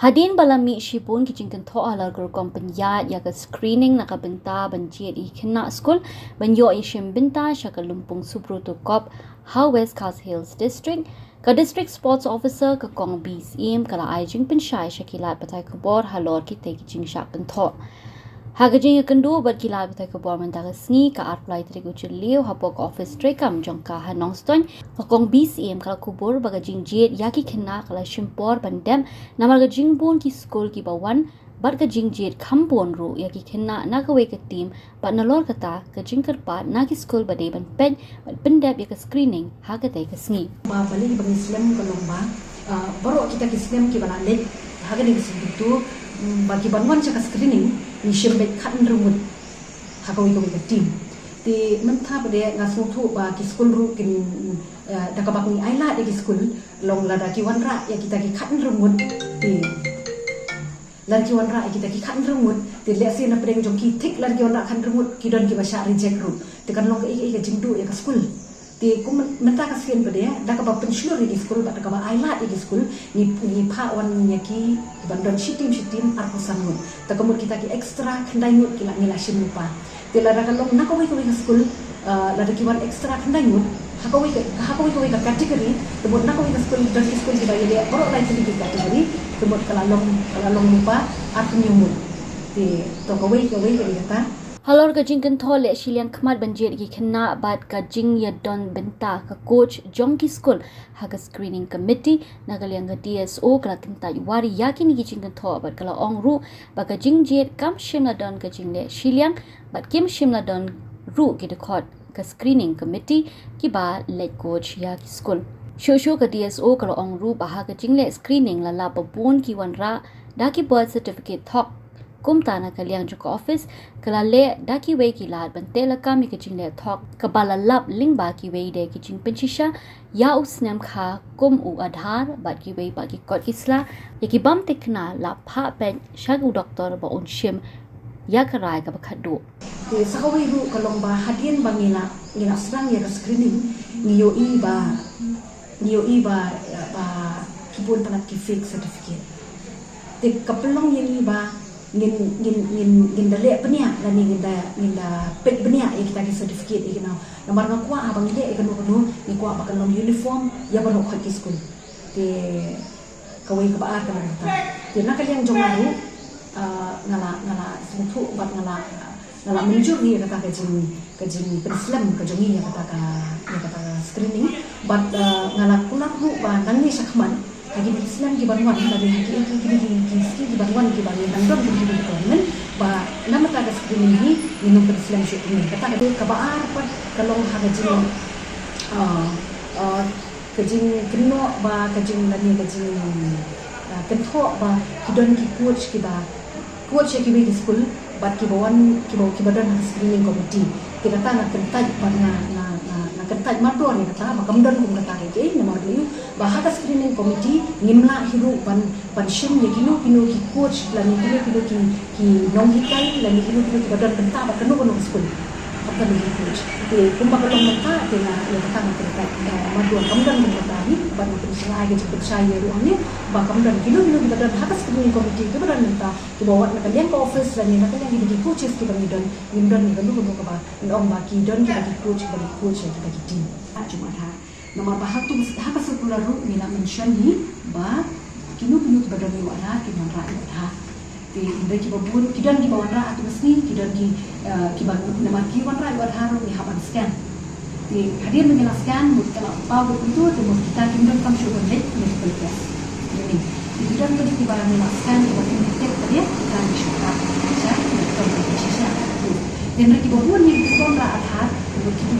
Hadin balami shipun kicingkan tho alar guru kompenya ya ke screening nakabenta banjir ikna school banyo ishim binta shaka lumpung subruto kop how West Coast Hills District ka district sports officer ka kong bis im kala aijing penshai shakilat patai kubor halor kite kicing shapin tho Hagajing yakandu bat kilat patai kubor mendaga sni ka art flight trigu chiliu hapok office trekam jongka hanongstoin ka kong bis im kala kubor bagajing jet yaki kena kala shimpor bandem namar gajing bon ki school ki bawan bat gajing jet khampon ru yaki kena nagawe ka team bat nalor kata gajing kerpat nagi school bade ban pen pendep ya ka screening hagatai ka sni ba bali bang Islam ka lomba baru kita ke Islam ki bala let hagani situ bagi banwan cha ka screening ni shembet khan rumut hagawi ka team ti mentha bade ngasung thu ba ki school ru kin dakabak ni aila de ki school long lada ki wanra ya kita ki khan rumut ti lagi wanra kita ki khan rumut ti le se na preng jong ki thik lagi wanra khan rumut ki don ki basha reject ru ti kan long ka jingdu ya ka school ti kum menta ka sien bade dakabak penshur di school ba dakabak aila di school ni pha wan ya ki bandon shitim arpusan mut takamut kita ki extra khandai mut ki la ngila shim lupa ti la kan long nakawi ka school la ki wan extra khandai mut hakawi ka category temut nakawi ka school dan school ki ba ya boro lai ti ki category temut kala long lupa arpu nyumut ti to kawi ka kata Halor gajing kan thole shiliang khmat banjir ki khenna bat gajing ya don benta ka coach jongki school haga screening committee nagaliang ga DSO kala kinta wari yakin gi jing kan tho bat kala ong ru ba gajing jet kam shimla don gajing le shiliang bat kim shimla don ru ki de khot ka screening committee ki ba let coach ya ki school shosho ka DSO kala ong ru ba ha gajing le screening la la babun ki wanra da ki birth certificate thok kumtana kaliang joko office kala le daki we ki lat ban tela kami ke jingle thok kabala lap lingba ki we de ki jing penchisha ya usnam kha kum u adhar bat ki we ba ki kot kisla yaki bam tekna la pha pen shagu doctor ba unshim ya karai ka bakhadu ti sakawi ru kalong ba hadien bangina ngina serang ya screening niyo i ba kibun tanat ki fake certificate ti kapelong yang i ba ngin dale penia la ngin da pek penia ya kita ki certificate ikna nomor ngakwa abang ile ikno ni kwa ba kan uniform ya ba no khaki school te kawai ka ba kan ta te na kalian jongaru ngala smutu bat ngala menjur ni kata ka jing Islam ka jongi ya kata screening bat ngala pulang ru ba nang ni sakman lagi Islam di Banwan dari ki Banwan ki bagi nandon di government ba nama ta ga screening ni minum Islam syuk ni kata itu kabar pa kalau hagajing kajing keno ba kajing lani kajing kentho ba kidon ki coach ki bi di school bat ki badan screening committee kita tanga kentaj ba na kentaj mador ni kata ba kamdan kum kata ke nomor liu bahaka screening committee ngimla hiru ban shim ye kino ki coach lani kino ki nong hikai lani kino ki badan kenta ba keno school apa ni coach te kumba ka long mata te na ya kata kentaj mador kamdan kum kata ni ba ni percaya ai ke percaya ru ni ba kamdan kino ki badan haka screening committee ke badan menta ki bawa na kalian ke office lani na kalian di coaches ki bang don ngimdon ni kanu ka ba ndong ba ki don ki coach ba coach ki bagi team cuma dah nama bahak tu hak sekolah ru mina mention ni ba kinu badan ni wala ki man ra dah ti inde ki babun kidan ki bawan ra atu mesni kidan ki ban nama ki wan ra dah ru ni haban scan ti hadir menjelaskan mutala pau itu temu kita kidan kam syukur net medical test ini ti kidan tadi ki barang menjelaskan ki ban tek tadi kita syukur saya medical test dan ki babun ni kon ra adhar kidu